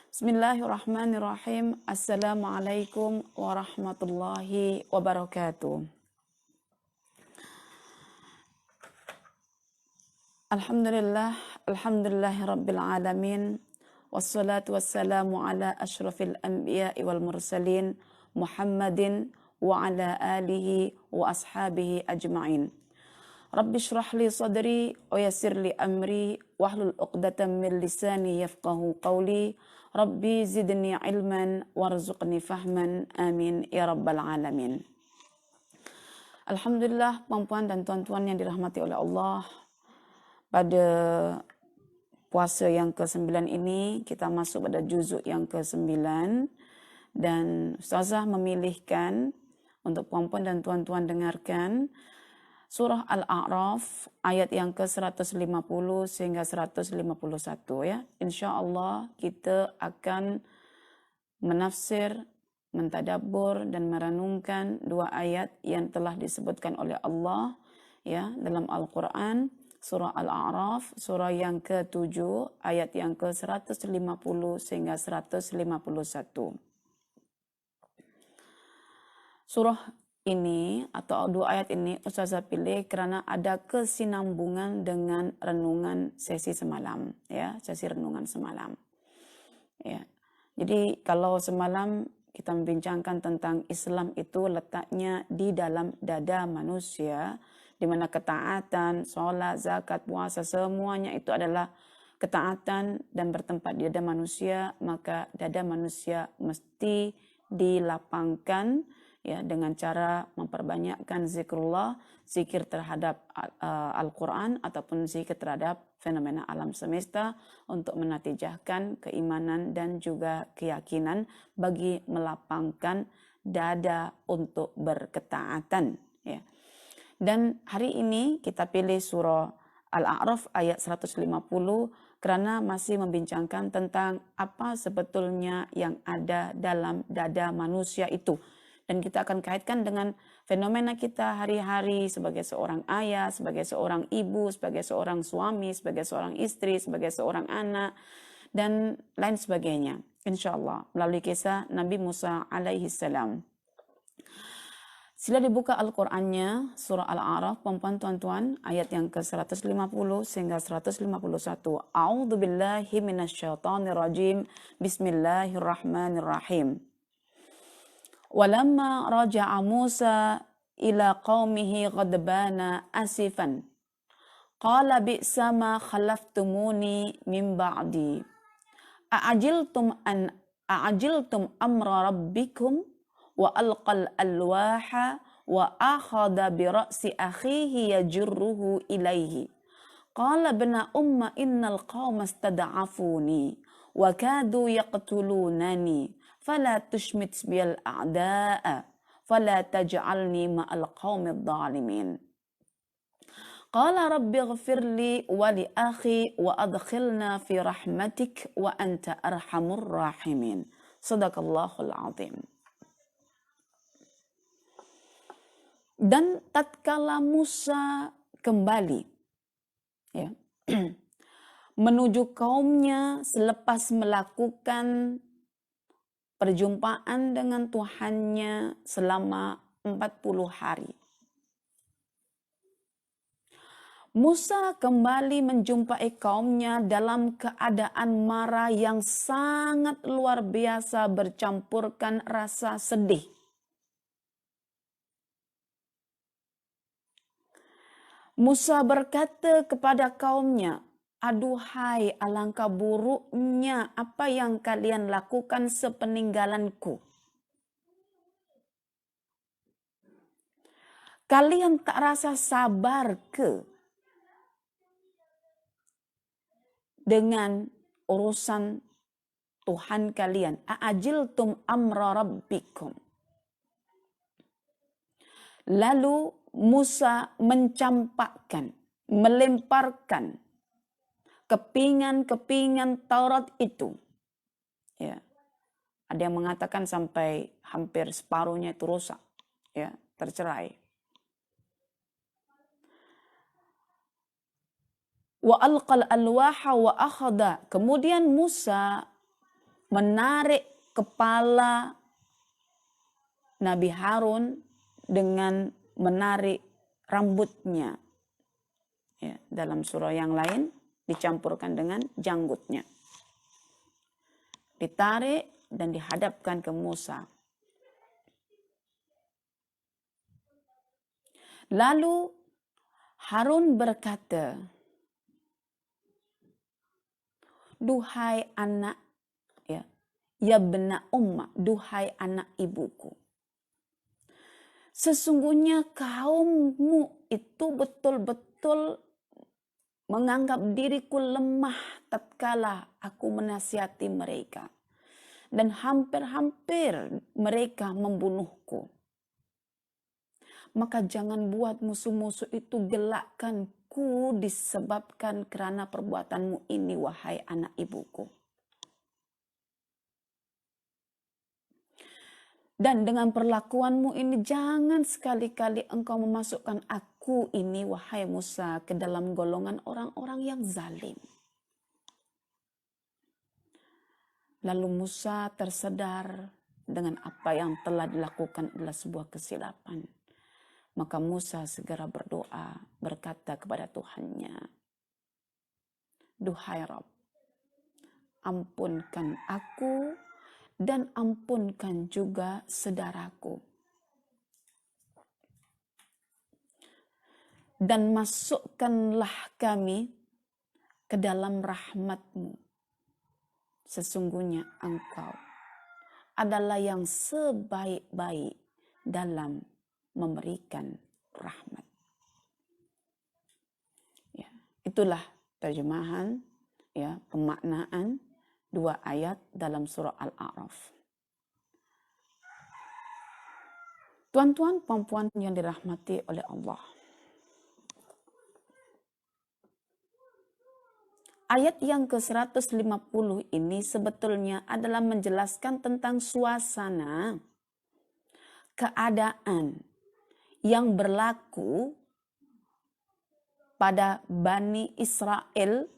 Bismillahirrahmanirrahim. Assalamualaikum warahmatullahi wabarakatuh. Alhamdulillahi rabbil alamin. Wassalatu wassalamu ala ashrafil anbiya'i wal mursalin Muhammadin wa ala alihi wa ashabihi ajma'in. Rabbi shrah li sadri wa yassir li amri wahlul 'uqdatam min lisani yafqahu qawli. Rabbi zidni ilman warzuqni fahman. Amin ya rabbal alamin. Alhamdulillah, perempuan dan tuan-tuan yang dirahmati oleh Allah, pada puasa yang ke-9 ini kita masuk pada juzuk yang ke-9 dan Ustazah memilihkan untuk perempuan dan tuan-tuan dengarkan Surah Al-A'raf ayat yang ke-150 sehingga 151 ya. Insya-Allah kita akan menafsir, mentadabbur dan merenungkan dua ayat yang telah disebutkan oleh Allah ya dalam Al-Qur'an, surah Al-A'raf, surah yang ke-7 ayat yang ke-150 sehingga 151. Surah ini atau dua ayat ini Ustazah pilih karena ada kesinambungan dengan renungan sesi semalam ya, sesi renungan semalam. Ya. Jadi kalau semalam kita membincangkan tentang Islam itu letaknya di dalam dada manusia, di mana ketaatan, sholat, zakat, puasa semuanya itu adalah ketaatan dan bertempat di dada manusia, maka dada manusia mesti dilapangkan ya dengan cara memperbanyakkan zikrullah, zikir terhadap Al-Quran ataupun zikir terhadap fenomena alam semesta untuk menatijahkan keimanan dan juga keyakinan bagi melapangkan dada untuk berketaatan ya. Dan hari ini kita pilih surah Al-A'raf ayat 150 karena masih membincangkan tentang apa sebetulnya yang ada dalam dada manusia itu. Dan kita akan kaitkan dengan fenomena kita hari-hari sebagai seorang ayah, sebagai seorang ibu, sebagai seorang suami, sebagai seorang istri, sebagai seorang anak, dan lain sebagainya. Insya Allah melalui kisah Nabi Musa alaihi salam. Sila dibuka Al-Qur'annya, surah Al-A'raf, perempuan tuan-tuan, ayat yang ke-150 sehingga 151. A'udzu billahi minasyaitonir rajim. Bismillahirrahmanirrahim. Walamma raja'a Musa ila qaumihi ghadbana asifan qala bi'sa ma khalaftumuni min ba'di a'ajiltum amra rabbikum wa alqal alwaha wa akhadha bi ra'si akhihi yajurruhu ilaihi qala ibna umma innal qauma istad'afuni wa kadu yaqtulunani fala tushmit bil a'da'a fala taj'alni ma'al qaumidh dhalimin. Qala rabbi ighfir li wa li akhi wa adkhilna fi rahmatik wa anta arhamur rahimin. Shadaqallahul azim. Dan tatkala Musa kembali ya menuju kaumnya selepas melakukan perjumpaan dengan Tuhannya selama 40 hari. Musa kembali menjumpai kaumnya dalam keadaan marah yang sangat luar biasa bercampurkan rasa sedih. Musa berkata kepada kaumnya, aduhai alangkah buruknya apa yang kalian lakukan sepeninggalanku. Kalian tak rasa sabar ke dengan urusan Tuhan kalian? A'ajiltum amra rabbikum. Lalu Musa mencampakkan, melemparkan kepingan-kepingan Taurat itu. Ya. Ada yang mengatakan sampai hampir separuhnya itu rusak, ya, tercerai. Wa alqal alwaha wa akhadha. Kemudian Musa menarik kepala Nabi Harun dengan menarik rambutnya. Ya, dalam surah yang lain dicampurkan dengan janggutnya. Ditarik dan dihadapkan ke Musa. Lalu Harun berkata, duhai anak, ya bena umma, duhai anak ibuku. Sesungguhnya kaummu itu betul-betul menganggap diriku lemah tatkala aku menasihati mereka. Dan hampir-hampir mereka membunuhku. Maka jangan buat musuh-musuh itu gelakkanku disebabkan kerana perbuatanmu ini, wahai anak ibuku. Dan dengan perlakuanmu ini jangan sekali-kali engkau memasukkan aku ini, wahai Musa, ke dalam golongan orang-orang yang zalim. Lalu Musa tersadar dengan apa yang telah dilakukan adalah sebuah kesilapan. Maka Musa segera berdoa, berkata kepada Tuhannya, duhai Rabb, ampunkan aku dan ampunkan juga saudaraku. Dan masukkanlah kami ke dalam rahmat-Mu. Sesungguhnya Engkau adalah yang sebaik-baik dalam memberikan rahmat. Ya, itulah terjemahan, pemaknaan 2 ayat dalam surah Al-A'raf. Tuan-tuan, puan-puan yang dirahmati oleh Allah. Ayat yang ke-150 ini sebetulnya adalah menjelaskan tentang suasana, keadaan yang berlaku pada Bani Israel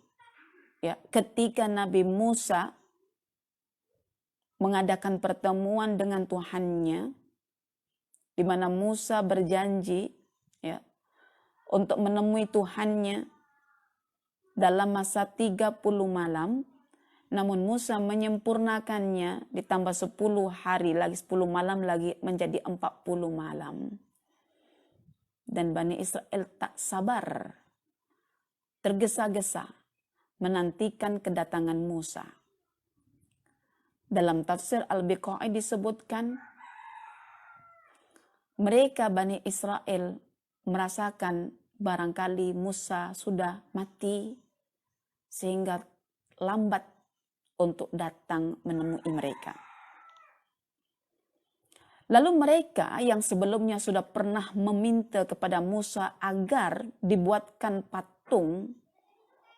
ketika Nabi Musa mengadakan pertemuan dengan Tuhannya, di mana Musa berjanji untuk menemui Tuhannya dalam masa 30 malam, namun Musa menyempurnakannya ditambah 10 hari lagi, 10 malam lagi menjadi 40 malam. Dan Bani Israel tak sabar, tergesa-gesa menantikan kedatangan Musa. Dalam tafsir Al-Biqai disebutkan, mereka Bani Israel merasakan barangkali Musa sudah mati, sehingga lambat untuk datang menemui mereka. Lalu mereka yang sebelumnya sudah pernah meminta kepada Musa agar dibuatkan patung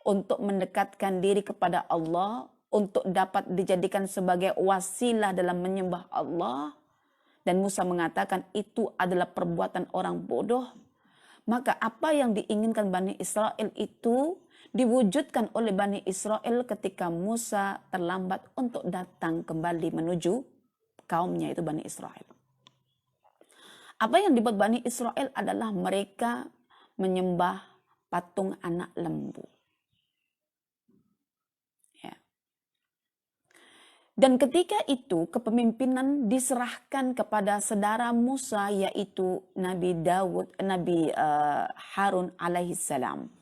untuk mendekatkan diri kepada Allah, untuk dapat dijadikan sebagai wasilah dalam menyembah Allah, dan Musa mengatakan itu adalah perbuatan orang bodoh, maka apa yang diinginkan Bani Israel itu diwujudkan oleh Bani Israel ketika Musa terlambat untuk datang kembali menuju kaumnya, itu Bani Israel. Apa yang dibuat Bani Israel adalah mereka menyembah patung anak lembu. Dan ketika itu kepemimpinan diserahkan kepada saudara Musa, yaitu Nabi Harun alaihissalam.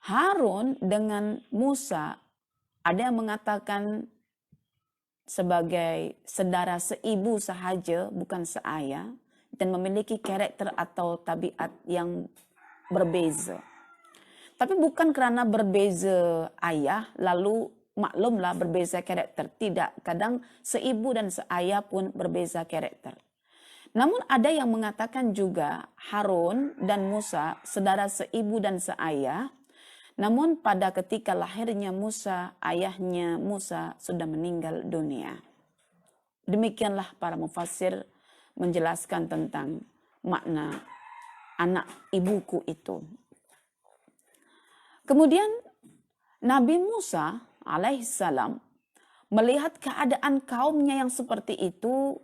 Harun dengan Musa, ada yang mengatakan sebagai saudara seibu sahaja, bukan seayah, dan memiliki karakter atau tabiat yang berbeza. Tapi bukan kerana berbeza ayah, lalu maklumlah berbeza karakter. Tidak, kadang seibu dan seayah pun berbeza karakter. Namun ada yang mengatakan juga Harun dan Musa saudara seibu dan seayah, namun pada ketika lahirnya Musa, ayahnya Musa sudah meninggal dunia. Demikianlah para mufassir menjelaskan tentang makna anak ibuku itu. Kemudian Nabi Musa alaihissalam melihat keadaan kaumnya yang seperti itu,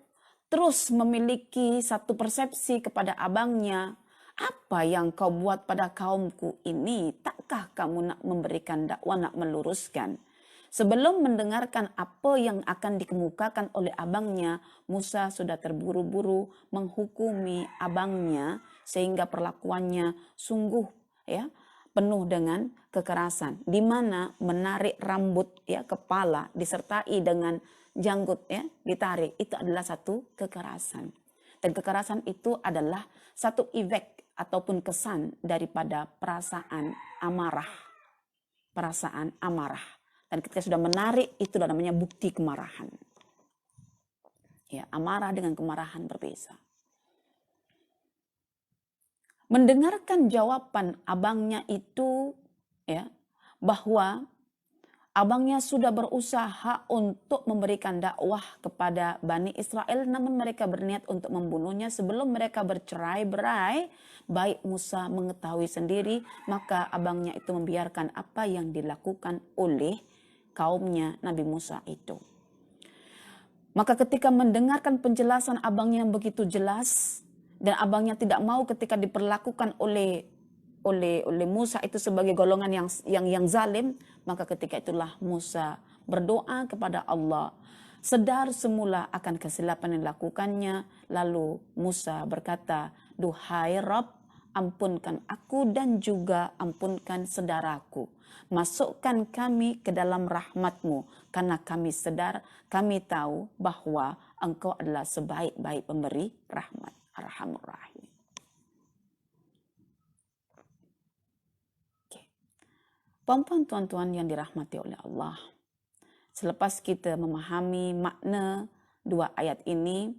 terus memiliki satu persepsi kepada abangnya. Apa yang kau buat pada kaumku ini? Takkah kamu nak memberikan dakwah, nak meluruskan? Sebelum mendengarkan apa yang akan dikemukakan oleh abangnya, Musa sudah terburu-buru menghukumi abangnya sehingga perlakuannya sungguh ya penuh dengan kekerasan, di mana menarik rambut ya kepala disertai dengan janggut ya ditarik, itu adalah satu kekerasan. Dan kekerasan itu adalah satu efek ataupun kesan daripada perasaan amarah. Perasaan amarah. Dan ketika sudah menarik, itu namanya bukti kemarahan. Ya, amarah dengan kemarahan berbeda. Mendengarkan jawaban abangnya itu, ya, bahwa abangnya sudah berusaha untuk memberikan dakwah kepada Bani Israel, namun mereka berniat untuk membunuhnya. Sebelum mereka bercerai-berai, baik Musa mengetahui sendiri, maka abangnya itu membiarkan apa yang dilakukan oleh kaumnya Nabi Musa itu. Maka ketika mendengarkan penjelasan abangnya yang begitu jelas, dan abangnya tidak mau ketika diperlakukan oleh Musa itu sebagai golongan yang zalim, maka ketika itulah Musa berdoa kepada Allah, sedar semula akan kesilapan yang dilakukannya. Lalu Musa berkata, "Duhai Rabb, ampunkan aku dan juga ampunkan saudaraku. Masukkan kami ke dalam rahmat-Mu, karena kami sadar, kami tahu bahwa Engkau adalah sebaik-baik pemberi rahmat." Arhamur Rahim. Puan-puan tuan-tuan yang dirahmati oleh Allah, selepas kita memahami makna dua ayat ini,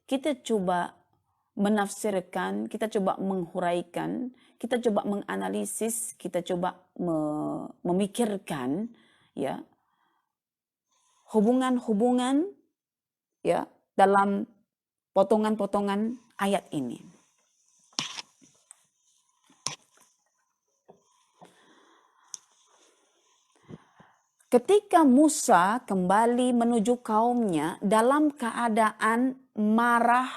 kita coba menafsirkan, kita coba menghuraikan, kita coba menganalisis, kita coba memikirkan ya hubungan-hubungan ya dalam potongan-potongan ayat ini. Ketika Musa kembali menuju kaumnya dalam keadaan marah,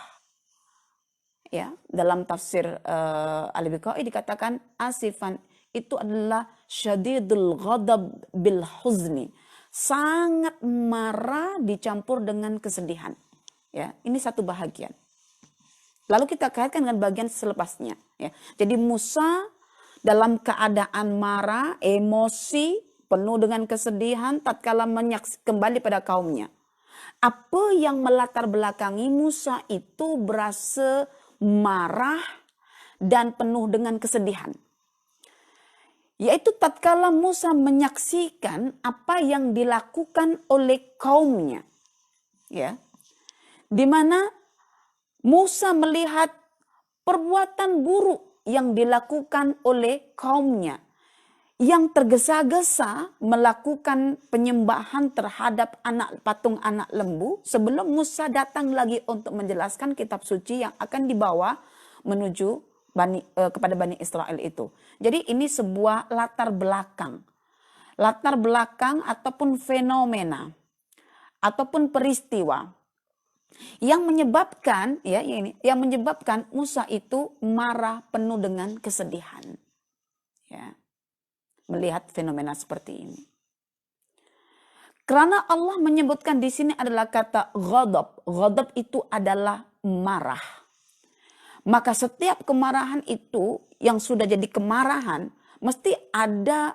ya dalam tafsir Al-Biqai dikatakan asifan, itu adalah syadidul ghadab bil huzni, sangat marah dicampur dengan kesedihan. Ya, ini satu bahagian. Lalu kita kaitkan dengan bagian selepasnya. Ya. Jadi Musa dalam keadaan marah, emosi, penuh dengan kesedihan, tatkala kembali pada kaumnya. Apa yang melatar belakangi Musa itu berasa marah dan penuh dengan kesedihan? Yaitu tatkala Musa menyaksikan apa yang dilakukan oleh kaumnya. Ya. Di mana Musa melihat perbuatan buruk yang dilakukan oleh kaumnya, yang tergesa-gesa melakukan penyembahan terhadap patung anak lembu sebelum Musa datang lagi untuk menjelaskan kitab suci yang akan dibawa menuju kepada Bani Israel itu. Jadi ini sebuah latar belakang ataupun fenomena ataupun peristiwa yang menyebabkan Musa itu marah penuh dengan kesedihan. Ya. Melihat fenomena seperti ini. Karena Allah menyebutkan di sini adalah kata ghadab. Ghadab itu adalah marah. Maka setiap kemarahan itu yang sudah jadi kemarahan, mesti ada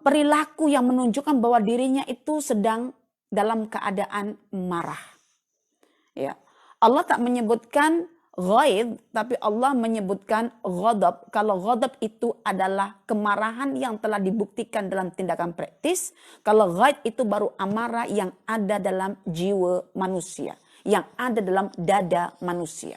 perilaku yang menunjukkan bahwa dirinya itu sedang dalam keadaan marah. Ya. Allah tak menyebutkan ghaid, tapi Allah menyebutkan ghadab. Kalau ghadab itu adalah kemarahan yang telah dibuktikan dalam tindakan praktis. Kalau ghaid itu baru amarah yang ada dalam jiwa manusia, yang ada dalam dada manusia.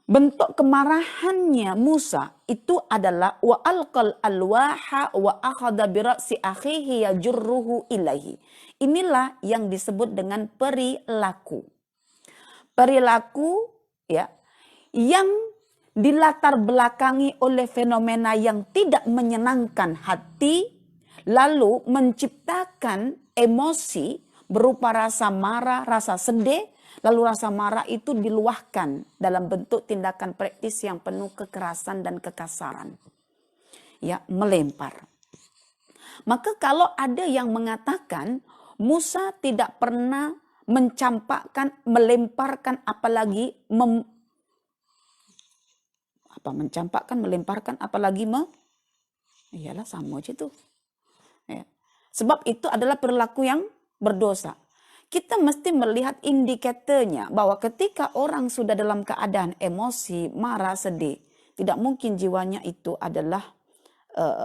Bentuk kemarahannya Musa itu adalah wa alqal alwaha wa akhadha bi ra'si akhihi yajurruhu ilaihi. Inilah yang disebut dengan perilaku. Perilaku ya yang dilatar belakangi oleh fenomena yang tidak menyenangkan hati, lalu menciptakan emosi berupa rasa marah, rasa sedih, lalu rasa marah itu diluahkan dalam bentuk tindakan praktis yang penuh kekerasan dan kekasaran. Ya, melempar. Maka kalau ada yang mengatakan Musa tidak pernah mencampakkan, melemparkan, apalagi mencampakkan, melemparkan, apalagi iyalah sama aja tuh. Ya. Sebab itu adalah perilaku yang berdosa. Kita mesti melihat indikatornya bahwa ketika orang sudah dalam keadaan emosi, marah, sedih, tidak mungkin jiwanya itu adalah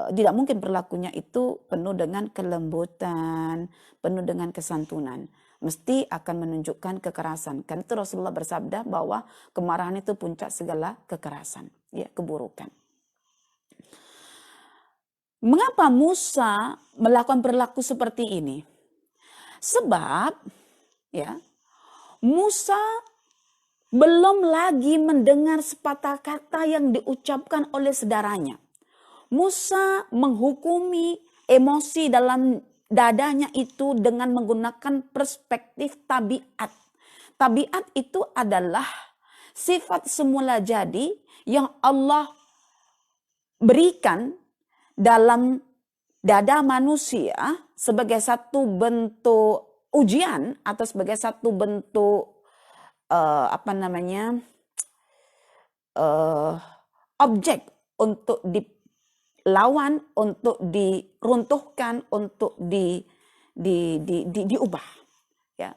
tidak mungkin perilakunya itu penuh dengan kelembutan, penuh dengan kesantunan. Mesti akan menunjukkan kekerasan. Kan itu Rasulullah bersabda bahwa kemarahan itu puncak segala kekerasan, ya, keburukan. Mengapa Musa melakukan perilaku seperti ini? Sebab ya, Musa belum lagi mendengar sepatah kata yang diucapkan oleh saudaranya. Musa menghukumi emosi dalam dadanya itu dengan menggunakan perspektif tabiat. Tabiat itu adalah sifat semula jadi yang Allah berikan dalam dada manusia sebagai satu bentuk ujian atau sebagai satu bentuk objek untuk dilawan, untuk diruntuhkan, untuk diubah. Ya.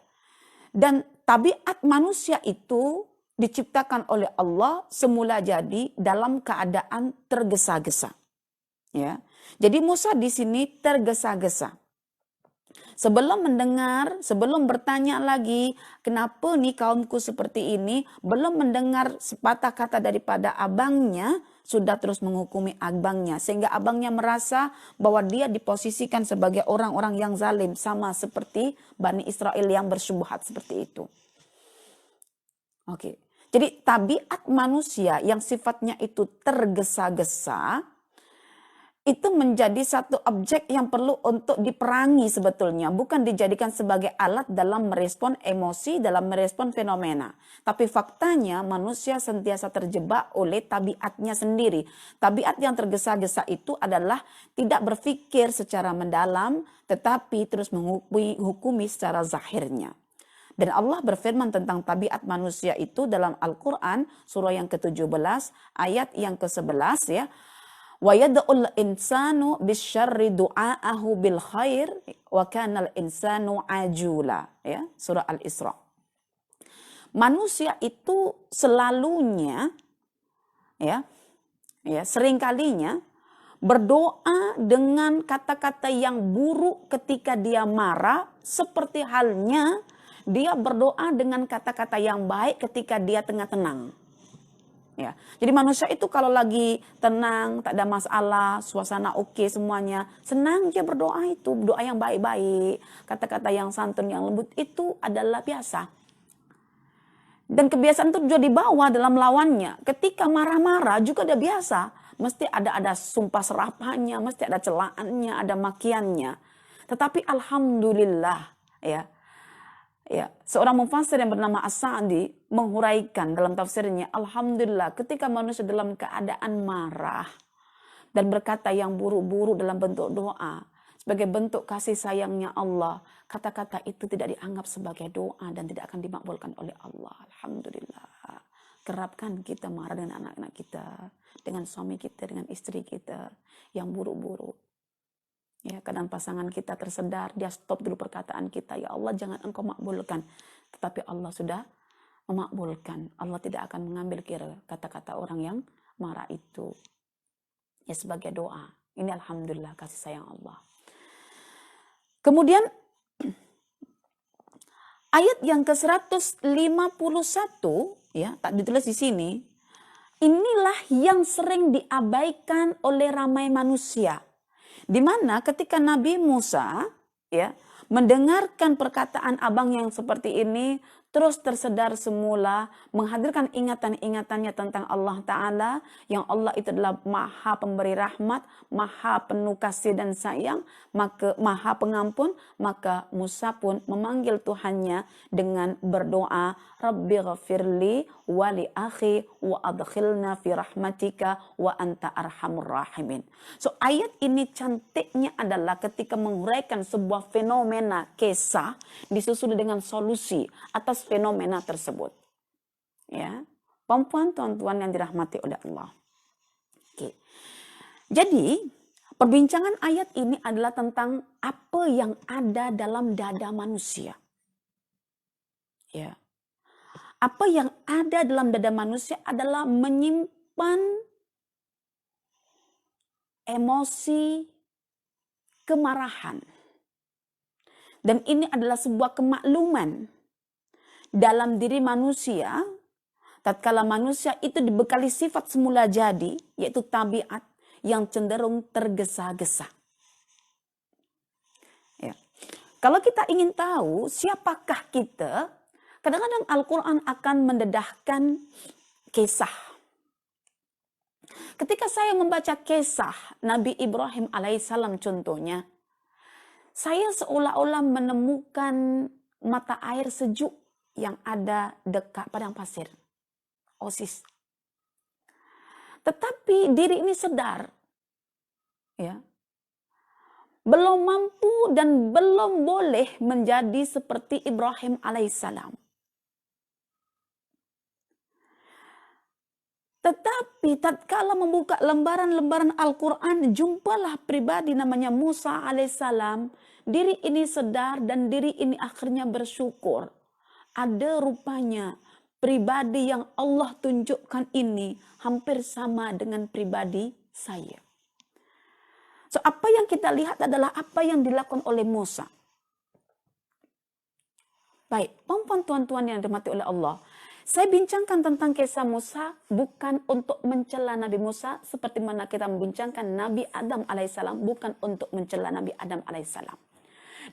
Dan tabiat manusia itu diciptakan oleh Allah semula jadi dalam keadaan tergesa-gesa. Ya. Jadi Musa di sini tergesa-gesa. Sebelum mendengar, sebelum bertanya lagi, kenapa nih kaumku seperti ini, belum mendengar sepatah kata daripada abangnya, sudah terus menghukumi abangnya. Sehingga abangnya merasa bahwa dia diposisikan sebagai orang-orang yang zalim, sama seperti Bani Israel yang bersyubhat seperti itu. Oke. Jadi tabiat manusia yang sifatnya itu tergesa-gesa, itu menjadi satu objek yang perlu untuk diperangi sebetulnya. Bukan dijadikan sebagai alat dalam merespon emosi, dalam merespon fenomena. Tapi faktanya manusia sentiasa terjebak oleh tabiatnya sendiri. Tabiat yang tergesa-gesa itu adalah tidak berpikir secara mendalam, tetapi terus menghukumi secara zahirnya. Dan Allah berfirman tentang tabiat manusia itu dalam Al-Quran, surah yang ke-17, ayat yang ke-11 ya. Wa yad'ul insanu bisyarri du'aahu bil khair wa kanal insanu ajula, ya, surah Al-Isra. Manusia itu selalunya seringkalinya berdoa dengan kata-kata yang buruk ketika dia marah, seperti halnya dia berdoa dengan kata-kata yang baik ketika dia tengah tenang. Ya. Jadi manusia itu kalau lagi tenang, tak ada masalah, suasana oke semuanya, senang dia berdoa itu, doa yang baik-baik, kata-kata yang santun, yang lembut itu adalah biasa. Dan kebiasaan itu juga dibawa dalam lawannya. Ketika marah-marah juga ada biasa, mesti ada sumpah serapannya, mesti ada celaannya, ada makiannya. Tetapi alhamdulillah ya, seorang mufassir yang bernama As-Sa'di menghuraikan dalam tafsirnya, alhamdulillah ketika manusia dalam keadaan marah dan berkata yang buruk-buruk dalam bentuk doa, sebagai bentuk kasih sayangnya Allah, kata-kata itu tidak dianggap sebagai doa dan tidak akan dimakbulkan oleh Allah. Alhamdulillah. Kerapkan kita marah dengan anak-anak kita, dengan suami kita, dengan istri kita yang buruk-buruk. Ya, kadang pasangan kita tersedar, dia stop dulu perkataan kita, ya Allah jangan engkau makbulkan. Tetapi Allah sudah memakbulkan. Allah tidak akan mengambil kira kata-kata orang yang marah itu ya sebagai doa. Ini alhamdulillah kasih sayang Allah. Kemudian ayat yang ke-151 ya, tak ditulis di sini. Inilah yang sering diabaikan oleh ramai manusia. Di mana ketika Nabi Musa ya mendengarkan perkataan abang yang seperti ini, terus tersedar semula, menghadirkan ingatan-ingatannya tentang Allah Ta'ala, yang Allah itu adalah maha pemberi rahmat, maha penuh kasih dan sayang, maka maha pengampun, maka Musa pun memanggil Tuhannya dengan berdoa, Rabbi ghafirli wa li akhi wa adkhilna fi rahmatika wa anta arhamur rahimin. So ayat ini cantiknya adalah ketika menguraikan sebuah fenomena kisah disusul dengan solusi atas fenomena tersebut. Ya, perempuan tuan-tuan yang dirahmati oleh Allah. Oke. Jadi, perbincangan ayat ini adalah tentang apa yang ada dalam dada manusia. Ya. Apa yang ada dalam dada manusia adalah menyimpan emosi kemarahan. Dan ini adalah sebuah kemakluman dalam diri manusia, tatkala manusia itu dibekali sifat semula jadi, yaitu tabiat yang cenderung tergesa-gesa. Ya. Kalau kita ingin tahu siapakah kita, kadang-kadang Al-Quran akan mendedahkan kisah. Ketika saya membaca kisah Nabi Ibrahim alaihissalam contohnya, saya seolah-olah menemukan mata air sejuk yang ada dekat padang pasir, oasis. Tetapi diri ini sadar, ya, belum mampu dan belum boleh menjadi seperti Ibrahim alaihissalam. Tetapi tatkala membuka lembaran-lembaran Al-Quran, jumpalah pribadi namanya Musa alaihissalam. Diri ini sadar dan diri ini akhirnya bersyukur. Ada rupanya pribadi yang Allah tunjukkan ini hampir sama dengan pribadi saya. So, apa yang kita lihat adalah apa yang dilakukan oleh Musa. Baik, tuan-tuan yang dirahmati oleh Allah. Saya bincangkan tentang kisah Musa bukan untuk mencela Nabi Musa seperti mana kita membincangkan Nabi Adam alaihissalam, bukan untuk mencela Nabi Adam alaihissalam.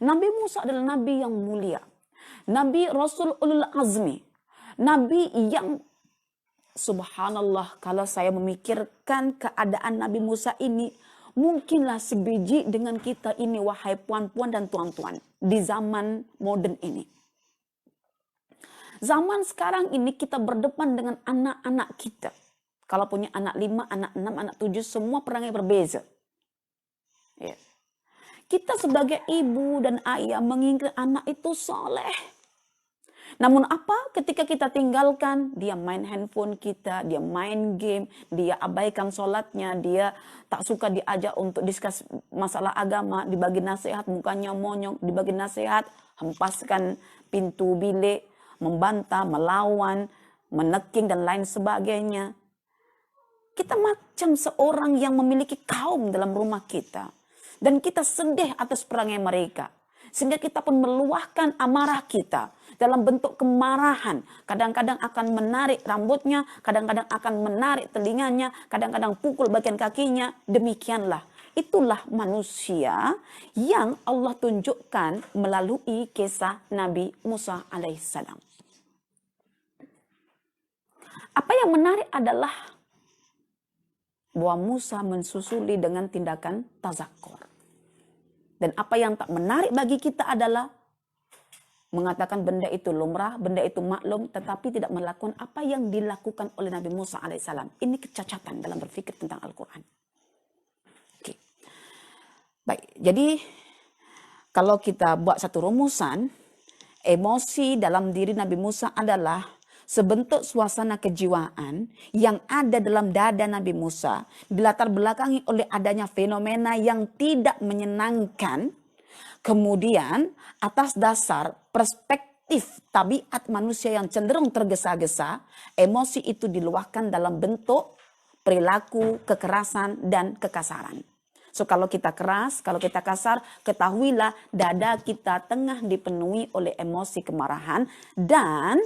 Nabi Musa adalah Nabi yang mulia, Nabi Rasul Ulul Azmi, Nabi yang subhanallah, kalau saya memikirkan keadaan Nabi Musa ini, mungkinlah sebiji dengan kita ini, wahai puan-puan dan tuan-tuan, di zaman modern ini. Zaman sekarang ini kita berdepan dengan anak-anak kita. Kalau punya anak 5, anak 6, anak 7, semua perangai berbeza. Ya. Kita sebagai ibu dan ayah menginginkan anak itu soleh. Namun apa ketika kita tinggalkan, dia main handphone kita, dia main game, dia abaikan sholatnya, dia tak suka diajak untuk diskus masalah agama, dibagi nasihat, mukanya monyong, dibagi nasihat, hempaskan pintu bilik, membantah, melawan, meneking dan lain sebagainya. Kita macam seorang yang memiliki kaum dalam rumah kita. Dan kita sedih atas perangai mereka. Sehingga kita pun meluahkan amarah kita dalam bentuk kemarahan. Kadang-kadang akan menarik rambutnya, kadang-kadang akan menarik telinganya, kadang-kadang pukul bagian kakinya. Demikianlah. Itulah manusia yang Allah tunjukkan melalui kisah Nabi Musa alaihissalam. Apa yang menarik adalah bahwa Musa mensusuli dengan tindakan tazakur. Dan apa yang tak menarik bagi kita adalah mengatakan benda itu lumrah, benda itu maklum, tetapi tidak melakukan apa yang dilakukan oleh Nabi Musa alaihissalam. Ini kecacatan dalam berpikir tentang Al-Quran. Oke. Baik, jadi kalau kita buat satu rumusan, emosi dalam diri Nabi Musa adalah sebentuk suasana kejiwaan yang ada dalam dada Nabi Musa, dilatar belakangi oleh adanya fenomena yang tidak menyenangkan. Kemudian atas dasar perspektif tabiat manusia yang cenderung tergesa-gesa, emosi itu diluahkan dalam bentuk perilaku, kekerasan, dan kekasaran. So kalau kita keras, kalau kita kasar, ketahuilah dada kita tengah dipenuhi oleh emosi kemarahan, dan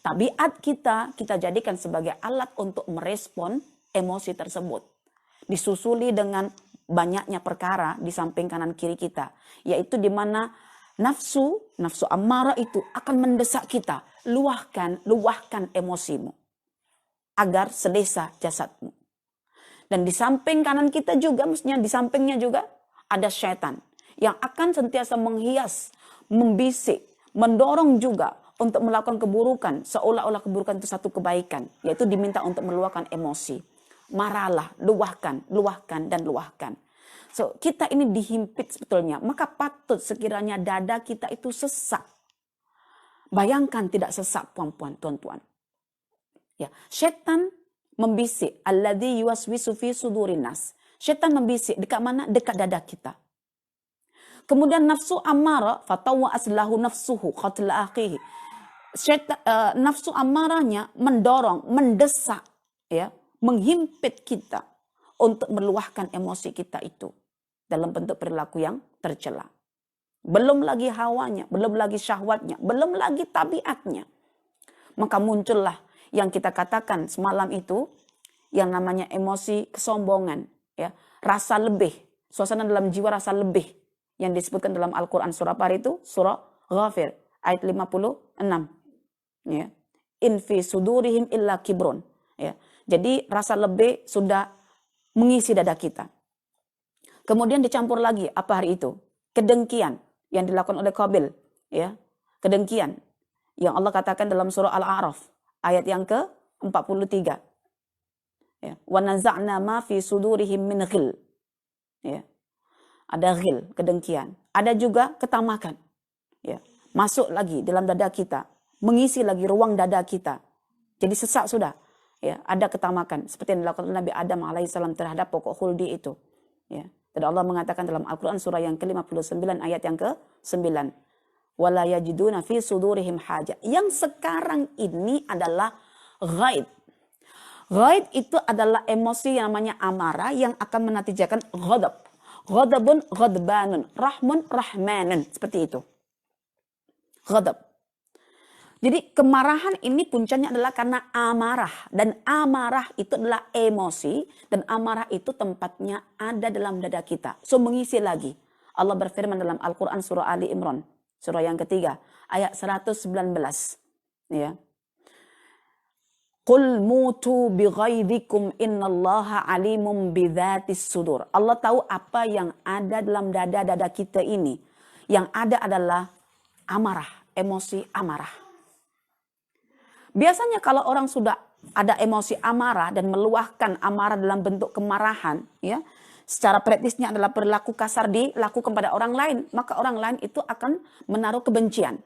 tabiat kita jadikan sebagai alat untuk merespon emosi tersebut. Disusuli dengan banyaknya perkara di samping kanan kiri kita. Yaitu di mana nafsu amarah itu akan mendesak kita, luahkan emosimu agar selesa jasadmu. Dan di samping kanan kita juga, maksudnya di sampingnya juga ada syaitan yang akan sentiasa menghias, membisik, mendorong juga untuk melakukan keburukan, seolah-olah keburukan itu satu kebaikan, yaitu diminta untuk meluahkan emosi. Marahlah, luahkan, dan luahkan. So, kita ini dihimpit sebetulnya, maka patut sekiranya dada kita itu sesak. Bayangkan tidak sesak, puan-puan, tuan-tuan. Ya, syaitan membisik, alladzi yuwaswisu fi sudurin nas. Syaitan membisik dekat mana? Dekat dada kita. Kemudian nafsu amarah, fatawwa aslahu nafsuhu qatla akhihi. Nafsu amarahnya mendorong, mendesak, ya, menghimpit kita untuk meluahkan emosi kita itu dalam bentuk perilaku yang tercela. Belum lagi hawanya, belum lagi syahwatnya, belum lagi tabiatnya. Maka muncullah yang kita katakan semalam itu, yang namanya emosi kesombongan, ya, rasa lebih, suasana dalam jiwa rasa lebih, yang disebutkan dalam Al-Quran surah apa itu? Surah Ghafir ayat 56. Ya. In fi sudurihim illa kibrun. Ya. Jadi rasa lebih sudah mengisi dada kita. Kemudian dicampur lagi apa hari itu? Kedengkian yang dilakukan oleh Qabil, ya. Kedengkian yang Allah katakan dalam surah Al-A'raf ayat yang ke-43. Ya. Wa naza'na ma fi sudurihim min ghil. Ya. Ada ghil, kedengkian. Ada juga ketamakan. Ya. Masuk lagi dalam dada kita, mengisi lagi ruang dada kita. Jadi sesak sudah. Ya, ada ketamakan seperti yang dilakukan Nabi Adam alaihissalam terhadap pokok khuldi itu. Ya. Dan Allah mengatakan dalam Al-Quran surah yang ke-59 ayat yang ke-9. Wala yajiduna fi sudurihim haja. Yang sekarang ini adalah ghaid. Ghaid itu adalah emosi yang namanya amarah yang akan menatijakan ghadab. Ghadabun ghadbanun, rahmun rahmanun, seperti itu. Ghadab. Jadi kemarahan ini puncaknya adalah karena amarah. Dan amarah itu adalah emosi. Dan amarah itu tempatnya ada dalam dada kita. So mengisi lagi. Allah berfirman dalam Al-Quran surah Ali Imran. Surah yang ketiga. Ayat 119. Ya. Qul mutu bighaidikum innallaha alimum bidzatis sudur. Allah tahu apa yang ada dalam dada-dada kita ini. Yang ada adalah amarah, emosi amarah. Biasanya kalau orang sudah ada emosi amarah dan meluahkan amarah dalam bentuk kemarahan, ya, secara praktisnya adalah perilaku kasar dilakukan pada orang lain, maka orang lain itu akan menaruh kebencian.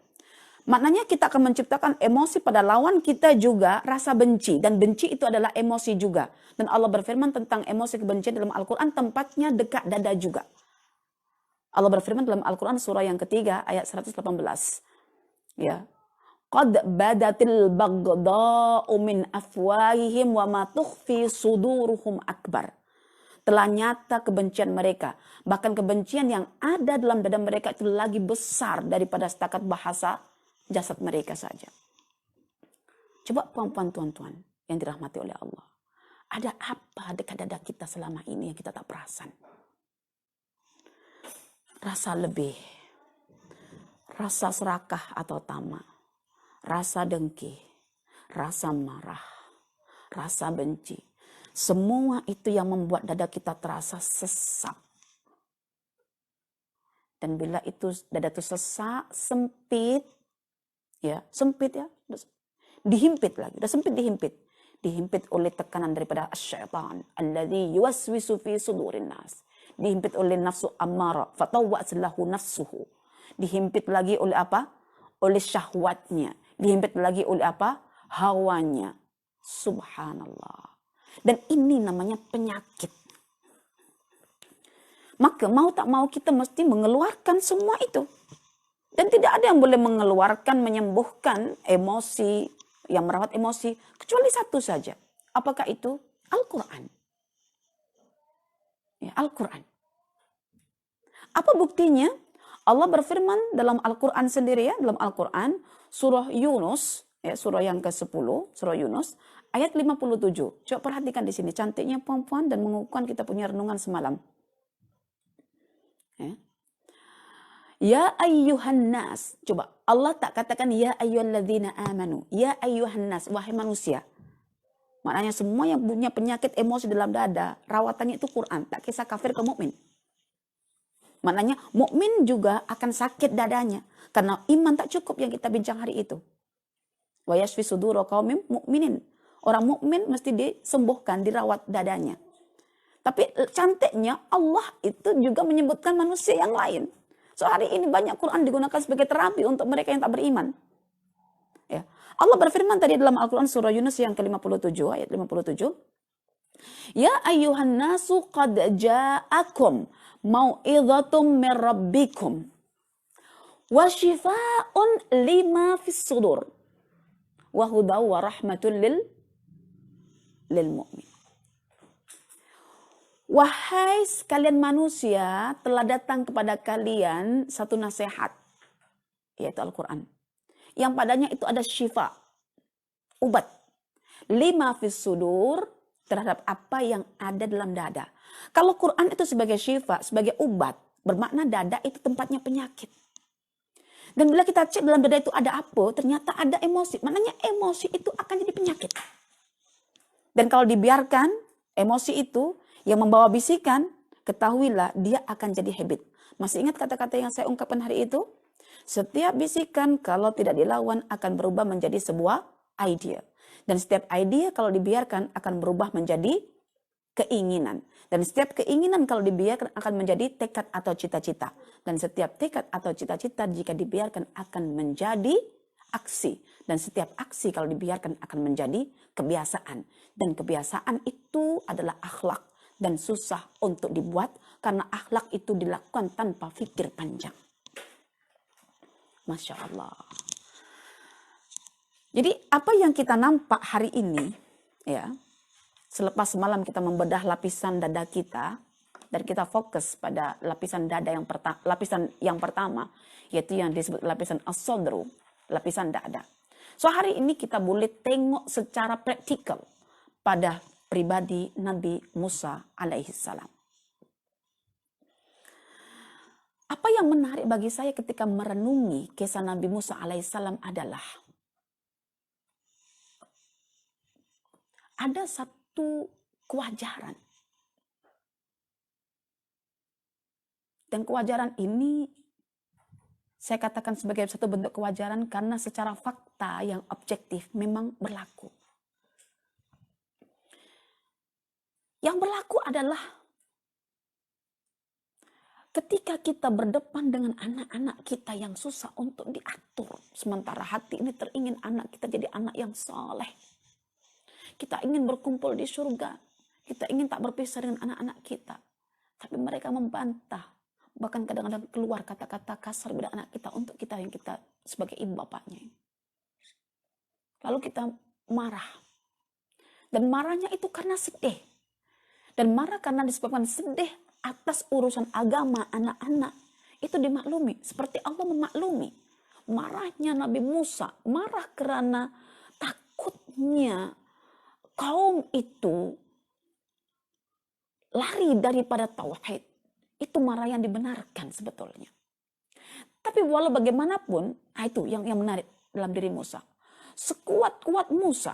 Maknanya kita akan menciptakan emosi pada lawan kita juga rasa benci. Dan benci itu adalah emosi juga. Dan Allah berfirman tentang emosi kebencian dalam Al-Quran tempatnya dekat dada juga. Allah berfirman dalam Al-Quran surah yang ketiga ayat 118. Ya. Qad badatil baghda'u min afwahihim wa ma tukhfi suduruhum akbar. Telah nyata kebencian mereka. Bahkan kebencian yang ada dalam dada mereka itu lagi besar daripada setakat bahasa jasad mereka saja. Coba puan-puan tuan-tuan yang dirahmati oleh Allah. Ada apa dekat dada kita selama ini yang kita tak perasan? Rasa lebih. Rasa serakah atau tamak. Rasa dengki. Rasa marah. Rasa benci. Semua itu yang membuat dada kita terasa sesak. Dan bila itu dada itu sesak, sempit, ya, sempit ya. Dihimpit lagi, udah sempit dihimpit. Dihimpit oleh tekanan daripada syaitan. Alladzi yuwaswisu fi sudurin nas. Dihimpit oleh nafsu ammara. Fatawwa'at lahu nafsuhu. Dihimpit lagi oleh apa? Oleh syahwatnya. Dihimpit lagi oleh apa? Hawanya. Subhanallah. Dan ini namanya penyakit. Maka mau tak mau kita mesti mengeluarkan semua itu. Dan tidak ada yang boleh mengeluarkan, menyembuhkan emosi, yang merawat emosi, kecuali satu saja. Apakah itu? Al-Quran. Ya, Al-Quran. Apa buktinya? Allah berfirman dalam Al-Quran sendiri ya, dalam Al-Quran, surah Yunus, ya, surah yang ke-10, surah Yunus, ayat 57. Coba perhatikan di sini, cantiknya puan-puan dan mengukuhkan kita punya renungan semalam. Ya. Ya ayyuhan nas. Coba, Allah tak katakan ya ayyuhalladzina amanu. Ya ayyuhan nas, wahai manusia. Maknanya semua yang punya penyakit emosi dalam dada, rawatannya itu Quran. Tak kisah kafir ke mukmin. Maknanya mukmin juga akan sakit dadanya. Karena iman tak cukup yang kita bincang hari itu. Wa yashfi sudura qaumin mu'minin. Orang mukmin mesti disembuhkan, dirawat dadanya. Tapi cantiknya Allah itu juga menyebutkan manusia yang lain. So hari ini banyak Quran digunakan sebagai terapi untuk mereka yang tak beriman. Ya. Allah berfirman tadi dalam Al-Quran surah Yunus yang ke-57 ayat 57. Ya ayyuhan nasu qad ja'akum mau'idhatum min rabbikum wa shifaa'un lima fis sudur wa hudaw wa rahmatul lil mu'min. Wahai sekalian manusia, telah datang kepada kalian satu nasihat, yaitu Al-Quran. Yang padanya itu ada syifa, obat. Lima fis sudur, terhadap apa yang ada dalam dada. Kalau Quran itu sebagai syifa, sebagai obat, bermakna dada itu tempatnya penyakit. Dan bila kita cek dalam dada itu ada apa, ternyata ada emosi. Maknanya emosi itu akan jadi penyakit. Dan kalau dibiarkan, emosi itu yang membawa bisikan, ketahuilah dia akan jadi habit. Masih ingat kata-kata yang saya ungkapkan hari itu? Setiap bisikan kalau tidak dilawan akan berubah menjadi sebuah idea. Dan setiap idea kalau dibiarkan akan berubah menjadi keinginan. Dan setiap keinginan kalau dibiarkan akan menjadi tekad atau cita-cita. Dan setiap tekad atau cita-cita jika dibiarkan akan menjadi aksi. Dan setiap aksi kalau dibiarkan akan menjadi kebiasaan. Dan kebiasaan itu adalah akhlak. Dan susah untuk dibuat karena akhlak itu dilakukan tanpa fikir panjang. Masya Allah. Jadi apa yang kita nampak hari ini, ya, selepas semalam kita membedah lapisan dada kita, dan kita fokus pada lapisan dada lapisan yang pertama, yaitu yang disebut lapisan as-sadru, lapisan dada. So hari ini kita boleh tengok secara praktikal pada pribadi Nabi Musa alaihissalam. Apa yang menarik bagi saya ketika merenungi kisah Nabi Musa alaihissalam adalah ada satu kewajaran. Dan kewajaran ini saya katakan sebagai satu bentuk kewajaran karena secara fakta yang objektif memang berlaku. Yang berlaku adalah ketika kita berdepan dengan anak-anak kita yang susah untuk diatur. Sementara hati ini teringin anak kita jadi anak yang soleh. Kita ingin berkumpul di surga. Kita ingin tak berpisah dengan anak-anak kita. Tapi mereka membantah. Bahkan kadang-kadang keluar kata-kata kasar pada anak kita untuk kita yang kita sebagai ibu bapaknya. Lalu kita marah. Dan marahnya itu karena sedih. Dan marah karena disebabkan sedih atas urusan agama anak-anak. Itu dimaklumi. Seperti Allah memaklumi. Marahnya Nabi Musa. Marah karena takutnya kaum itu lari daripada tauhid. Itu marah yang dibenarkan sebetulnya. Tapi walau bagaimanapun, itu yang menarik dalam diri Musa. Sekuat-kuat Musa,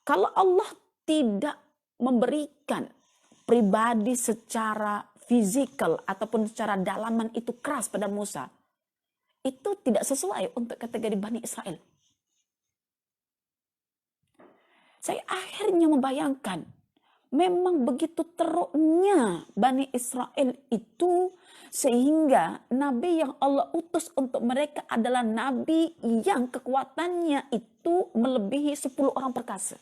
kalau Allah tidak memberikan pribadi secara fisikal ataupun secara dalaman itu keras pada Musa, itu tidak sesuai untuk kategori Bani Israel. Saya akhirnya membayangkan, memang begitu teruknya Bani Israel itu sehingga Nabi yang Allah utus untuk mereka adalah Nabi yang kekuatannya itu melebihi 10 orang perkasa.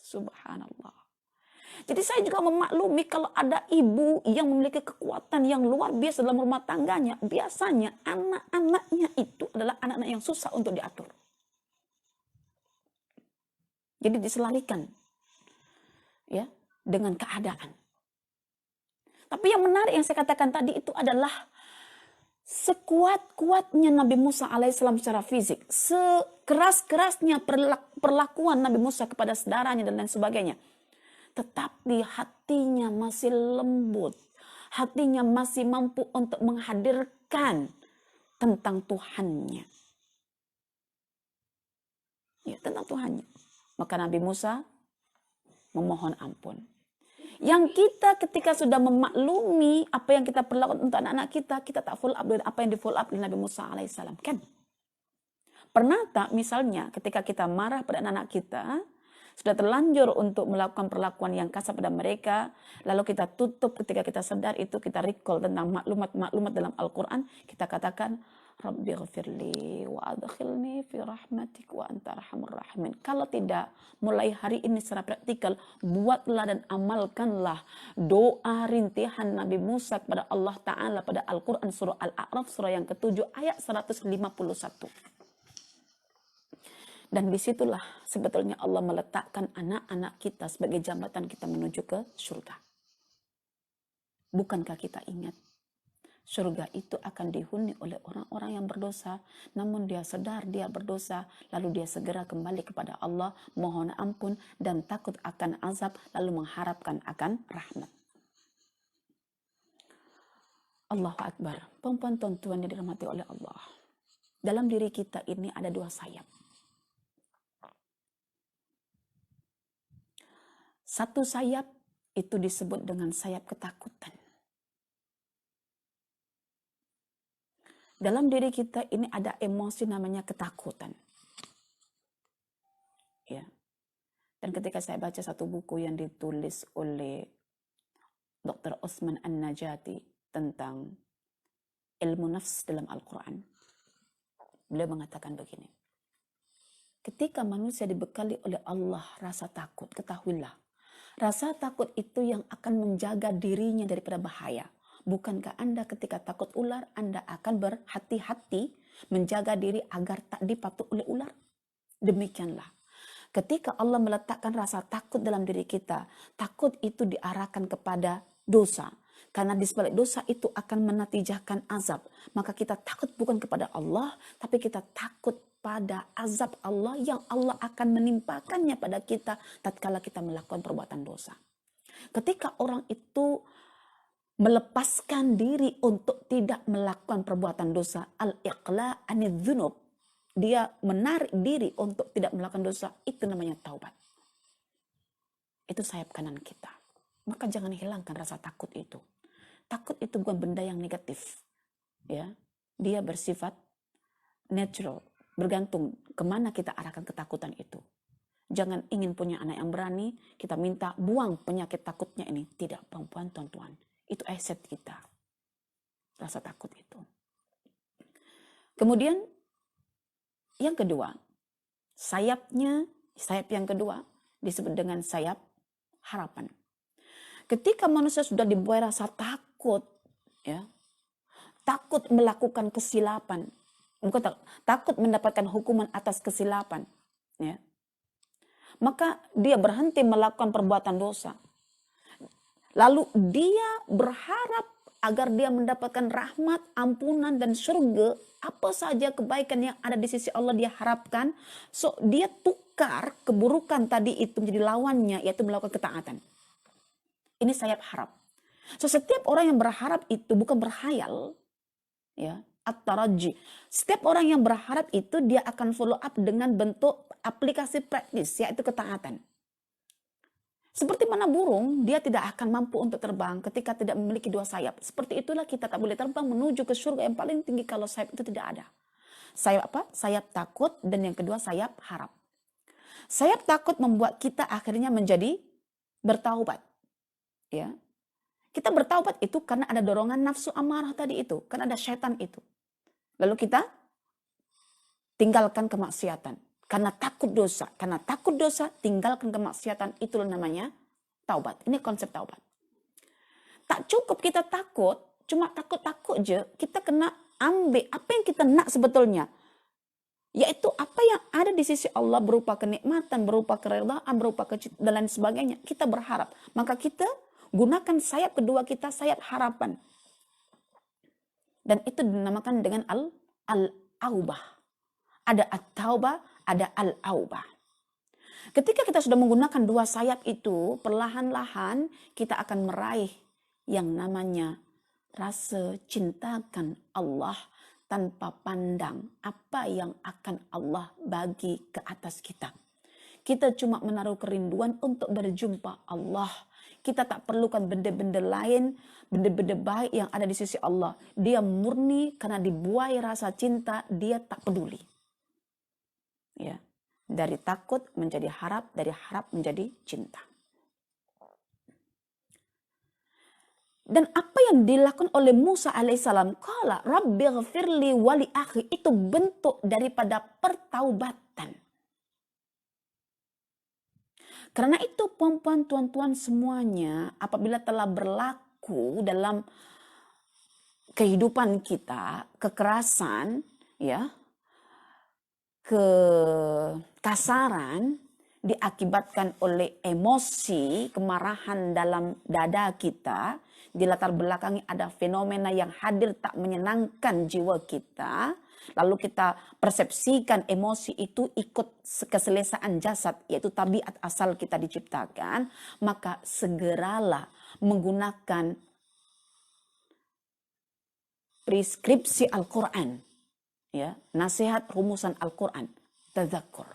Subhanallah. Jadi saya juga memaklumi kalau ada ibu yang memiliki kekuatan yang luar biasa dalam rumah tangganya, biasanya anak-anaknya itu adalah anak-anak yang susah untuk diatur. Jadi diselarikan ya dengan keadaan. Tapi yang menarik yang saya katakan tadi itu adalah sekuat-kuatnya Nabi Musa alaihissalam secara fisik, sekeras-kerasnya perlakuan Nabi Musa kepada saudaranya dan lain sebagainya. Tetapi hatinya masih lembut, hatinya masih mampu untuk menghadirkan tentang Tuhannya. Ya, tentang Tuhannya. Maka Nabi Musa memohon ampun. Yang kita ketika sudah memaklumi apa yang kita perlakukan untuk anak-anak kita, kita tak follow up dengan apa yang di follow up oleh Nabi Musa alaihissalam. Kan? Pernah tak misalnya ketika kita marah pada anak-anak kita, sudah terlanjur untuk melakukan perlakuan yang kasar pada mereka, lalu kita tutup ketika kita sadar itu, kita recall tentang maklumat-maklumat dalam Al-Quran, kita katakan, Rabbi ghafirli wa adkhilni fi rahmatik wa anta arhamur rahimin. Kalau tidak, mulai hari ini secara praktikal, buatlah dan amalkanlah doa rintihan Nabi Musa kepada Allah Ta'ala pada Al-Quran surah Al-A'raf, surah yang ke-7 ayat 151. Dan disitulah sebetulnya Allah meletakkan anak-anak kita sebagai jambatan kita menuju ke surga. Bukankah kita ingat, surga itu akan dihuni oleh orang-orang yang berdosa, namun dia sadar dia berdosa, lalu dia segera kembali kepada Allah, mohon ampun dan takut akan azab, lalu mengharapkan akan rahmat. Allahu Akbar. Perempuan tuan yang dirahmati oleh Allah. Dalam diri kita ini ada dua sayap. Satu sayap itu disebut dengan sayap ketakutan. Dalam diri kita ini ada emosi namanya ketakutan. Ya. Dan ketika saya baca satu buku yang ditulis oleh Dr. Osman An-Najati tentang ilmu nafs dalam Al-Quran, beliau mengatakan begini. Ketika manusia dibekali oleh Allah rasa takut, ketahuilah, rasa takut itu yang akan menjaga dirinya daripada bahaya. Bukankah Anda ketika takut ular, Anda akan berhati-hati menjaga diri agar tak dipatuk oleh ular? Demikianlah. Ketika Allah meletakkan rasa takut dalam diri kita, takut itu diarahkan kepada dosa. Karena di sebalik dosa itu akan menatijahkan azab. Maka kita takut bukan kepada Allah, tapi kita takut pada azab Allah yang Allah akan menimpakannya pada kita tatkala kita melakukan perbuatan dosa. Ketika orang itu melepaskan diri untuk tidak melakukan perbuatan dosa, al-iqla' anidz-dzunub, dia menarik diri untuk tidak melakukan dosa, itu namanya taubat. Itu sayap kanan kita. Maka jangan hilangkan rasa takut itu. Takut itu bukan benda yang negatif. Ya, dia bersifat natural, bergantung kemana kita arahkan ketakutan itu. Jangan ingin punya anak yang berani, kita minta buang penyakit takutnya ini. Tidak, perempuan, tuan-tuan. Itu aset kita. Rasa takut itu. Kemudian, yang kedua, sayap yang kedua disebut dengan sayap harapan. Ketika manusia sudah dibuai rasa takut, ya, takut melakukan kesilapan, bukan takut mendapatkan hukuman atas kesilapan, ya, maka dia berhenti melakukan perbuatan dosa. Lalu dia berharap agar dia mendapatkan rahmat, ampunan, dan surga. Apa saja kebaikan yang ada di sisi Allah dia harapkan. So dia tukar keburukan tadi itu menjadi lawannya, yaitu melakukan ketaatan. Ini sayap harap. So setiap orang yang berharap itu bukan berhayal, ya, at-taraji. Setiap orang yang berharap itu dia akan follow up dengan bentuk aplikasi praktis, yaitu ketaatan. Seperti mana burung, dia tidak akan mampu untuk terbang ketika tidak memiliki dua sayap. Seperti itulah kita tak boleh terbang menuju ke surga yang paling tinggi kalau sayap itu tidak ada. Sayap apa? Sayap takut, dan yang kedua sayap harap. Sayap takut membuat kita akhirnya menjadi bertaubat. Ya. Kita bertaubat itu karena ada dorongan nafsu amarah tadi itu, karena ada syaitan itu. Lalu kita tinggalkan kemaksiatan. Karena takut dosa, tinggalkan kemaksiatan, itulah namanya taubat. Ini konsep taubat. Tak cukup kita takut, cuma takut-takut je, kita kena ambil apa yang kita nak sebetulnya. Yaitu apa yang ada di sisi Allah berupa kenikmatan, berupa keredaan, berupa dan lain sebagainya. Kita berharap. Maka kita gunakan sayap kedua kita, sayap harapan. Dan itu dinamakan dengan al-aubah. Ada at-taubah, ada al-aubah. Ketika kita sudah menggunakan dua sayap itu, perlahan-lahan kita akan meraih yang namanya rasa cintakan Allah tanpa pandang apa yang akan Allah bagi ke atas kita. Kita cuma menaruh kerinduan untuk berjumpa Allah. Kita tak perlukan benda-benda lain, benda-benda baik yang ada di sisi Allah. Dia murni karena dibuai rasa cinta, dia tak peduli. Ya, dari takut menjadi harap, dari harap menjadi cinta. Dan apa yang dilakukan oleh Musa alaihissalam, qala rabbi ghafirli wali akhi, itu bentuk daripada pertaubatan. Karena itu puan-puan, tuan-tuan semuanya, apabila telah berlaku dalam kehidupan kita, kekerasan, ya, kekasaran diakibatkan oleh emosi, kemarahan dalam dada kita, di latar belakangi ada fenomena yang hadir tak menyenangkan jiwa kita, lalu kita persepsikan emosi itu ikut keselesaan jasad, yaitu tabiat asal kita diciptakan, maka segeralah menggunakan preskripsi Al-Quran, ya, nasihat rumusan Al-Quran, tadzakur.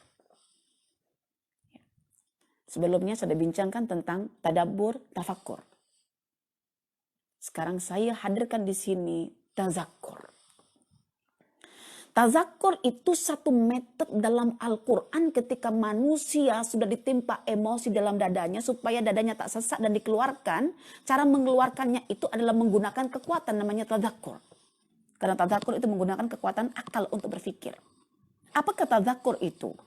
Sebelumnya saya bincangkan tentang tadabbur, tafakkur. Sekarang saya hadirkan di sini tazakkur. Tazakkur itu satu metode dalam Al-Quran ketika manusia sudah ditimpa emosi dalam dadanya supaya dadanya tak sesak dan dikeluarkan. Cara mengeluarkannya itu adalah menggunakan kekuatan namanya tazakkur. Karena tazakkur itu menggunakan kekuatan akal untuk berpikir. Apakah tazakkur itu?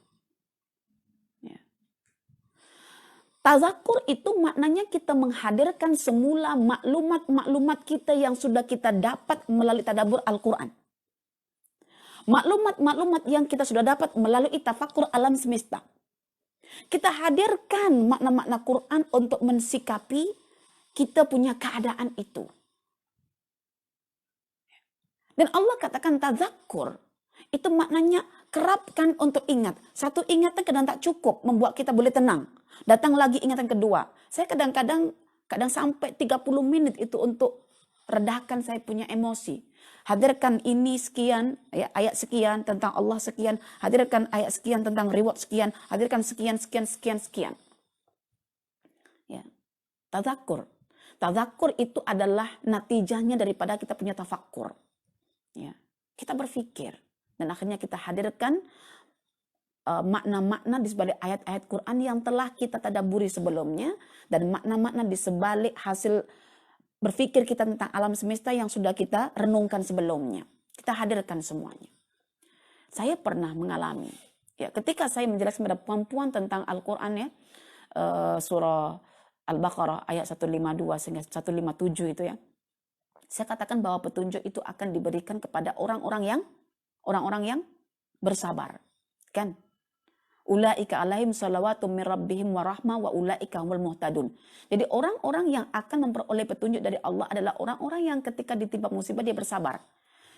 Tazakur itu maknanya kita menghadirkan semula maklumat-maklumat kita yang sudah kita dapat melalui tadabbur Al-Quran. Maklumat-maklumat yang kita sudah dapat melalui tafakur alam semesta. Kita hadirkan makna-makna Quran untuk mensikapi kita punya keadaan itu. Dan Allah katakan tazakur, itu maknanya kerapkan untuk ingat. Satu ingatan kadang tak cukup membuat kita boleh tenang. Datang lagi ingatan kedua. Saya kadang sampai 30 menit itu untuk redahkan saya punya emosi. Hadirkan ini sekian, ya, ayat sekian tentang Allah sekian. Hadirkan ayat sekian tentang reward sekian. Hadirkan sekian. Ya. Tazakur. Tazakur itu adalah natijahnya daripada kita punya tafakkur. Ya. Kita berpikir. Dan akhirnya kita hadirkan makna-makna di sebalik ayat-ayat Quran yang telah kita tadabburi sebelumnya, dan makna-makna di sebalik hasil berpikir kita tentang alam semesta yang sudah kita renungkan sebelumnya. Kita hadirkan semuanya. Saya pernah mengalami, ya, ketika saya menjelaskan kepada puan-puan tentang Al-Quran, ya, surah Al-Baqarah ayat 152 sehingga 157 itu, ya, saya katakan bahwa petunjuk itu akan diberikan kepada orang-orang yang bersabar, kan? Ulaika alaihim salawatum min rabbihim wa rahmah wa ulaika humul muhtadun. Jadi orang-orang yang akan memperoleh petunjuk dari Allah adalah orang-orang yang ketika ditimpa musibah dia bersabar.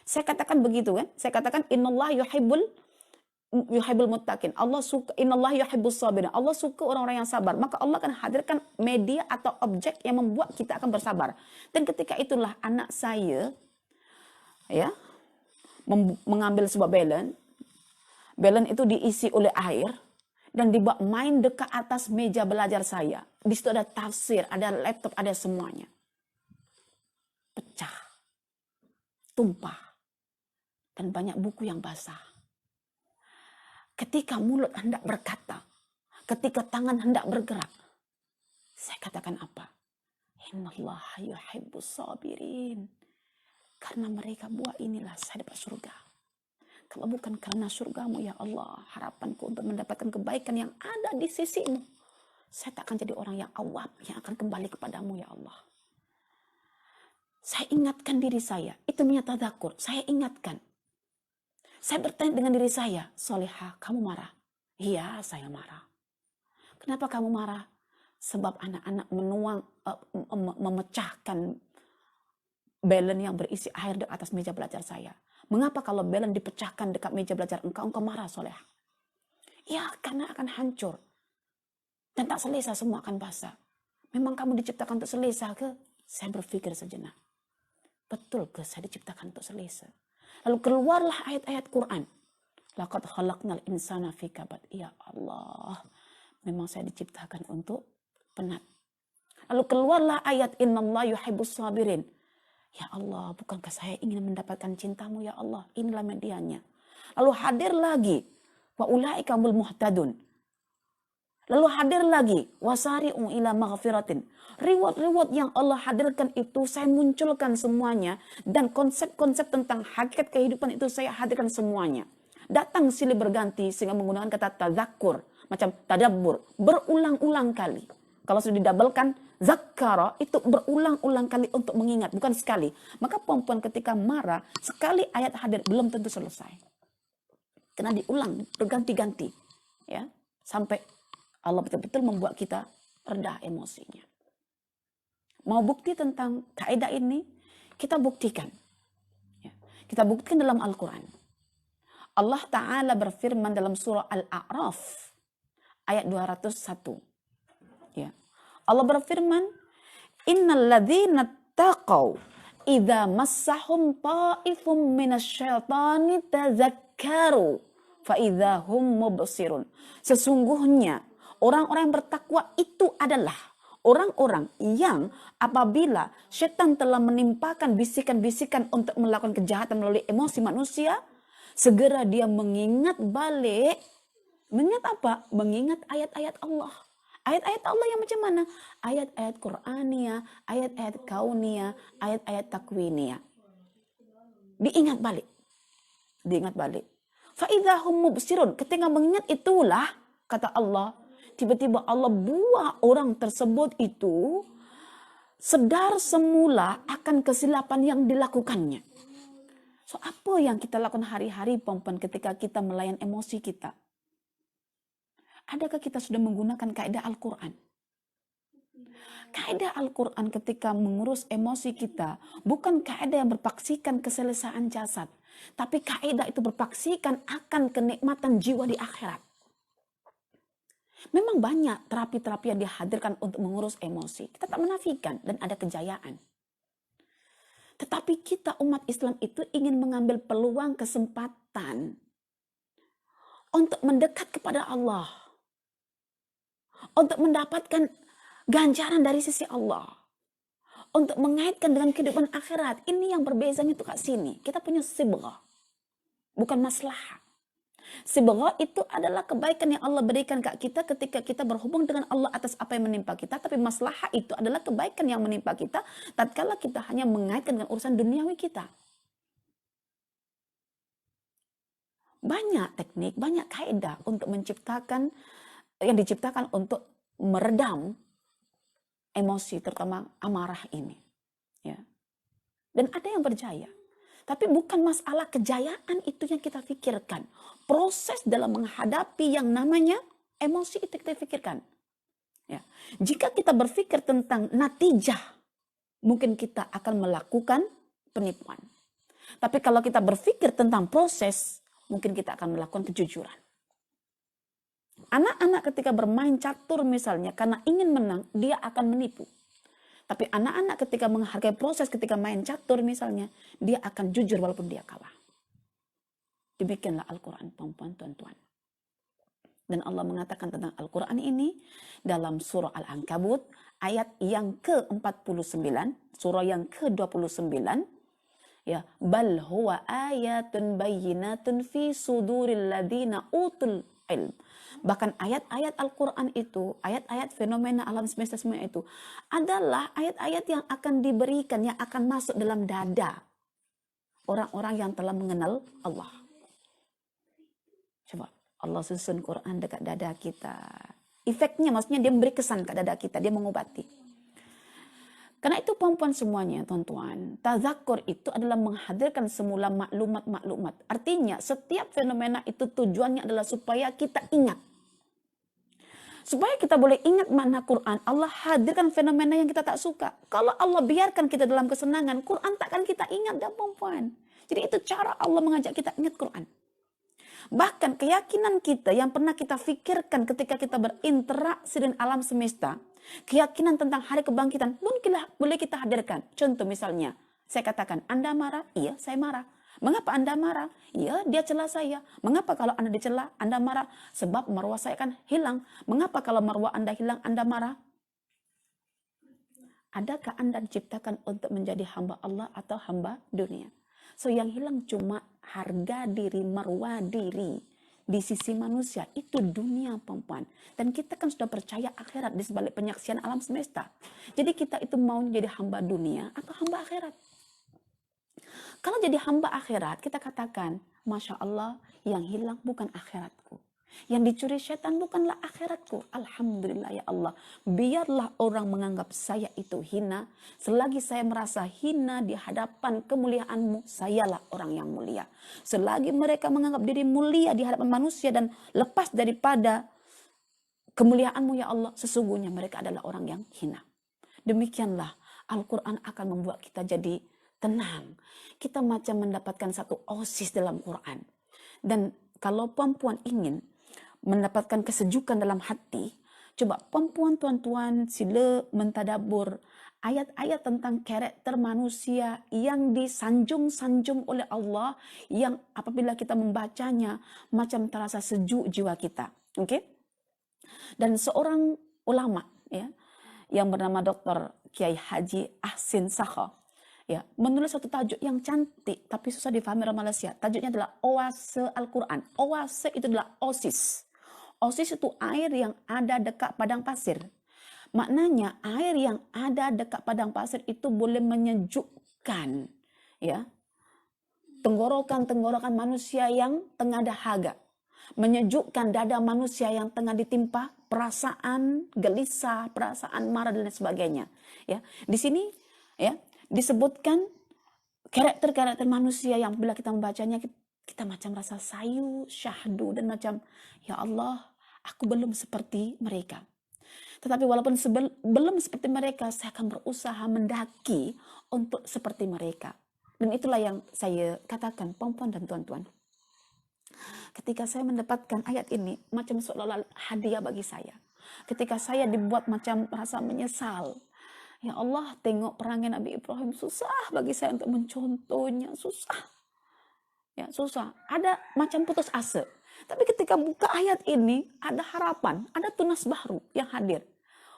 Saya katakan begitu, kan? Saya katakan innallaha yuhibbul muttaqin. Allah suka, innallaha yuhibbus sabirin. Allah suka orang-orang yang sabar. Maka Allah akan hadirkan media atau objek yang membuat kita akan bersabar. Dan ketika itulah anak saya, ya, mengambil sebuah balon. Balon itu diisi oleh air dan dibawa main dekat atas meja belajar saya. Di situ ada tafsir, ada laptop, ada semuanya. Pecah, tumpah, dan banyak buku yang basah. Ketika mulut hendak berkata, ketika tangan hendak bergerak, saya katakan apa? Innallaha yuhibbus sabirin. Karena mereka buat inilah saya dapat surga. Kalau bukan karena surgamu ya Allah, harapanku untuk mendapatkan kebaikan yang ada di sisimu, saya tak akan jadi orang yang awam yang akan kembali kepadamu ya Allah. Saya ingatkan diri saya, itu namanya tadzakur. Saya ingatkan. Saya bertanya dengan diri saya, Solehah, kamu marah? Iya, saya marah. Kenapa kamu marah? Sebab anak-anak memecahkan balon yang berisi air di atas meja belajar saya. Mengapa kalau balon dipecahkan dekat meja belajar engkau marah, Soleh? Ya, karena akan hancur. Dan tak selesa, semua akan basah. Memang kamu diciptakan untuk selesa ke? Saya berpikir sejenak, betul ke saya diciptakan untuk selesa? Lalu keluarlah ayat-ayat Quran. Laqad khalaqnal insana fi kabad. Ya Allah, memang saya diciptakan untuk penat. Lalu keluarlah ayat innallaha yuhibbus sabirin. Ya Allah, bukankah saya ingin mendapatkan cintamu ya Allah? Inilah medianya. Lalu hadir lagi, wa ulaika humul muhtadun. Lalu hadir lagi, wasari'u ila maghfiratin. Reward-reward yang Allah hadirkan itu saya munculkan semuanya. Dan konsep-konsep tentang hakikat kehidupan itu saya hadirkan semuanya. Datang silih berganti sehingga menggunakan kata tadzakur, macam tadabbur, berulang-ulang kali. Kalau sudah didabelkan, zakara itu berulang-ulang kali untuk mengingat, bukan sekali. Maka perempuan ketika marah, sekali ayat hadir belum tentu selesai. Karena diulang berganti-ganti, ya, sampai Allah betul-betul membuat kita reda emosinya. Mau bukti tentang kaidah ini, kita buktikan. Ya. Kita buktikan dalam Al-Quran. Allah Ta'ala berfirman dalam surah Al-A'raf, ayat 201. Ya. Allah berfirman, innal ladzina taqaw idza massahum ta'ifum minasyaitani tadzakkaru fa idza hum mubsirun. Sesungguhnya orang-orang yang bertakwa itu adalah orang-orang yang apabila setan telah menimpakan bisikan-bisikan untuk melakukan kejahatan melalui emosi manusia, segera dia mengingat balik. Mengingat apa? Mengingat ayat-ayat Allah. Ayat-ayat Allah yang macam mana? Ayat-ayat Qur'aniyah, ayat-ayat kauniyah, ayat-ayat takwiniyah. Diingat balik. Diingat balik. Fa'idhahum mubsirun. Ketika mengingat itulah, kata Allah, tiba-tiba Allah buat orang tersebut itu sedar semula akan kesilapan yang dilakukannya. So, apa yang kita lakukan hari-hari, perempuan, ketika kita melayan emosi kita? Adakah kita sudah menggunakan kaidah Al-Quran? Kaidah Al-Quran ketika mengurus emosi kita bukan kaidah yang berpaksikan keselesaan jasad, tapi kaidah itu berpaksikan akan kenikmatan jiwa di akhirat. Memang banyak terapi-terapi yang dihadirkan untuk mengurus emosi. Kita tak menafikan dan ada kejayaan. Tetapi kita umat Islam itu ingin mengambil peluang kesempatan untuk mendekat kepada Allah. Untuk mendapatkan ganjaran dari sisi Allah. Untuk mengaitkan dengan kehidupan akhirat. Ini yang berbezanya itu kat sini. Kita punya sibghah. Bukan maslahah. Sibghah itu adalah kebaikan yang Allah berikan kat kita ketika kita berhubung dengan Allah atas apa yang menimpa kita. Tapi maslahah itu adalah kebaikan yang menimpa kita tatkala kita hanya mengaitkan dengan urusan duniawi kita. Banyak teknik, banyak kaidah untuk menciptakan yang diciptakan untuk meredam emosi, terutama amarah ini. Ya. Dan ada yang berjaya. Tapi bukan masalah kejayaan itu yang kita pikirkan. Proses dalam menghadapi yang namanya emosi itu kita pikirkan. Ya. Jika kita berpikir tentang natijah, mungkin kita akan melakukan penipuan. Tapi kalau kita berpikir tentang proses, mungkin kita akan melakukan kejujuran. Anak-anak ketika bermain catur misalnya, karena ingin menang, dia akan menipu. Tapi anak-anak ketika menghargai proses ketika main catur misalnya, dia akan jujur walaupun dia kalah. Demikianlah Al-Quran, perempuan, tuan-tuan. Dan Allah mengatakan tentang Al-Quran ini dalam surah Al-Ankabut, ayat yang ke-49, surah yang ke-29, ya, bal huwa ayatun bayyinatun fi suduril ladina utul ilm. Bahkan ayat-ayat Al-Quran itu, ayat-ayat fenomena alam semesta semua itu adalah ayat-ayat yang akan diberikan, yang akan masuk dalam dada orang-orang yang telah mengenal Allah. Coba Allah susun Quran dekat dada kita. Efeknya maksudnya dia memberi kesan ke dada kita, dia mengobati. Karena itu perempuan semuanya, tuan-tuan, tazakkur itu adalah menghadirkan semula maklumat-maklumat. Artinya setiap fenomena itu tujuannya adalah supaya kita ingat. Supaya kita boleh ingat makna Quran, Allah hadirkan fenomena yang kita tak suka. Kalau Allah biarkan kita dalam kesenangan, Quran takkan kita ingat dah perempuan. Jadi itu cara Allah mengajak kita ingat Quran. Bahkan keyakinan kita yang pernah kita pikirkan ketika kita berinteraksi dengan alam semesta, keyakinan tentang hari kebangkitan boleh kita hadirkan. Contoh misalnya, saya katakan, Anda marah? Iya, saya marah. Mengapa Anda marah? Iya, dia celah saya. Mengapa kalau Anda dicela, Anda marah? Sebab marwah saya kan hilang. Mengapa kalau marwah Anda hilang, Anda marah? Adakah Anda diciptakan untuk menjadi hamba Allah atau hamba dunia? So yang hilang cuma harga diri, marwah diri di sisi manusia. Itu dunia, perempuan. Dan kita kan sudah percaya akhirat di sebalik penyaksian alam semesta. Jadi kita itu mau jadi hamba dunia atau hamba akhirat. Kalau jadi hamba akhirat, kita katakan, Masya Allah, yang hilang bukan akhiratku. Yang dicuri setan bukanlah akhiratku. Alhamdulillah ya Allah. Biarlah orang menganggap saya itu hina. Selagi saya merasa hina di hadapan kemuliaanmu, sayalah orang yang mulia. Selagi mereka menganggap diri mulia di hadapan manusia dan lepas daripada kemuliaanmu ya Allah, sesungguhnya mereka adalah orang yang hina. Demikianlah Al-Quran akan membuat kita jadi tenang. Kita macam mendapatkan satu oasis dalam Quran. Dan kalau perempuan ingin mendapatkan kesejukan dalam hati, coba perempuan tuan-tuan sila mentadabur ayat-ayat tentang karakter manusia yang disanjung-sanjung oleh Allah, yang apabila kita membacanya macam terasa sejuk jiwa kita. Okay? Dan seorang ulama ya yang bernama Dr. Kiai Haji Ahsin Sakho ya menulis satu tajuk yang cantik tapi susah difahami orang Malaysia. Tajuknya adalah Oase Al-Quran. Oase itu adalah oasis. Oasis itu air yang ada dekat padang pasir. Maknanya air yang ada dekat padang pasir itu boleh menyejukkan ya tenggorokan manusia yang tengah dahaga. Menyejukkan dada manusia yang tengah ditimpa perasaan gelisah, perasaan marah dan sebagainya. Ya, di sini ya disebutkan karakter-karakter manusia yang bila kita membacanya kita macam rasa sayu, syahdu dan macam ya Allah, aku belum seperti mereka. Tetapi walaupun belum seperti mereka, saya akan berusaha mendaki untuk seperti mereka. Dan itulah yang saya katakan, perempuan dan tuan-tuan. Ketika saya mendapatkan ayat ini, macam seolah-olah hadiah bagi saya. Ketika saya dibuat macam rasa menyesal. Ya Allah, tengok perangai Nabi Ibrahim, susah bagi saya untuk mencontohnya, susah. Ya, susah. Ada macam putus asa. Tapi ketika buka ayat ini, ada harapan, ada tunas baru yang hadir.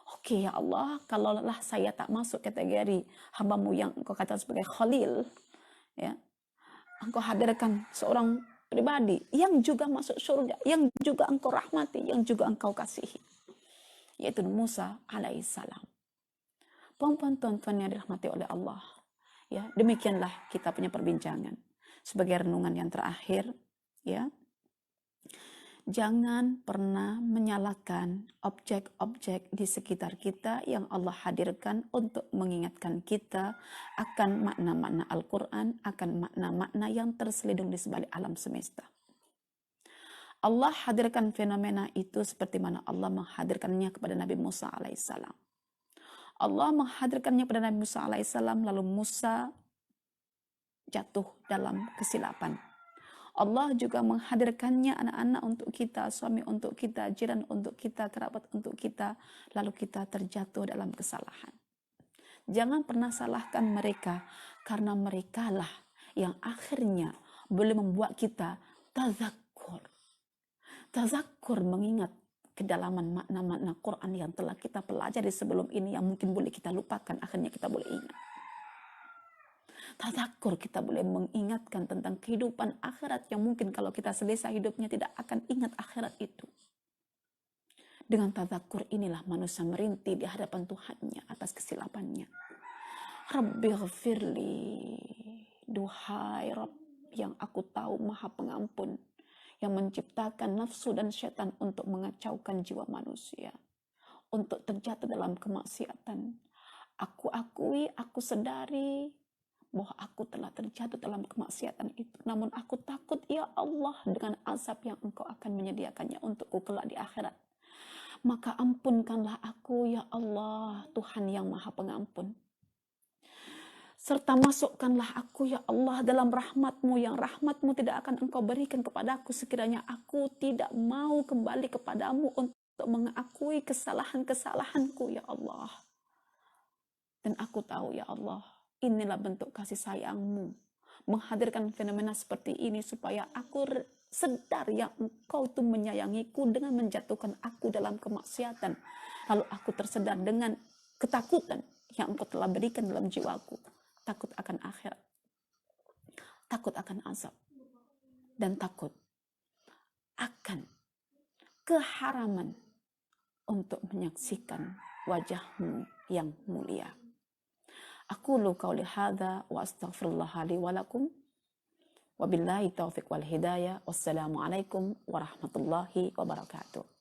Oke ya Allah, kalaulah saya tak masuk kategori hambamu yang engkau katakan sebagai Khalil, ya, engkau hadirkan seorang pribadi yang juga masuk surga, yang juga engkau rahmati, yang juga engkau kasihi, yaitu Musa alaihissalam. Perempuan tuan-tuan yang dirahmati oleh Allah, ya, demikianlah kita punya perbincangan sebagai renungan yang terakhir, ya. Jangan pernah menyalahkan objek-objek di sekitar kita yang Allah hadirkan untuk mengingatkan kita akan makna-makna Al-Quran, akan makna-makna yang terselidung di sebalik alam semesta. Allah hadirkan fenomena itu seperti mana Allah menghadirkannya kepada Nabi Musa alaihissalam. Allah menghadirkannya kepada Nabi Musa alaihissalam, lalu Musa jatuh dalam kesilapan. Allah juga menghadirkannya anak-anak untuk kita, suami untuk kita, jiran untuk kita, kerabat untuk kita, lalu kita terjatuh dalam kesalahan. Jangan pernah salahkan mereka, karena merekalah yang akhirnya boleh membuat kita tazakkur. Tazakkur mengingat kedalaman makna-makna Quran yang telah kita pelajari sebelum ini, yang mungkin boleh kita lupakan, akhirnya kita boleh ingat. Tadzakur, kita boleh mengingatkan tentang kehidupan akhirat yang mungkin kalau kita selesai hidupnya tidak akan ingat akhirat itu. Dengan tadzakur inilah manusia merintih di hadapan Tuhannya atas kesilapannya. Rabbi ghafirli, duhai Rabb yang aku tahu maha pengampun, yang menciptakan nafsu dan syaitan untuk mengacaukan jiwa manusia, untuk terjatuh dalam kemaksiatan. Aku akui, aku sadari bahwa aku telah terjatuh dalam kemaksiatan itu. Namun aku takut ya Allah dengan azab yang engkau akan menyediakannya untukku kelak di akhirat. Maka ampunkanlah aku ya Allah, Tuhan yang maha pengampun. serta masukkanlah aku ya Allah dalam rahmat-Mu yang rahmat-Mu tidak akan Engkau berikan kepadaku sekiranya aku tidak mau kembali kepadamu untuk mengakui kesalahan-kesalahanku ya Allah. Dan aku tahu ya Allah, inilah bentuk kasih sayang-Mu, menghadirkan fenomena seperti ini supaya aku sedar yang Engkau tuh menyayangiku dengan menjatuhkan aku dalam kemaksiatan. Lalu aku tersedar dengan ketakutan yang Engkau telah berikan dalam jiwaku. Takut akan akhirat, takut akan azab, dan takut akan keharaman untuk menyaksikan wajah-Mu yang mulia. Aqulu qauli hadza wa astaghfirullah li wa lakum. Wabillahi taufiq wal hidayah. Wassalamualaikum warahmatullahi wabarakatuh.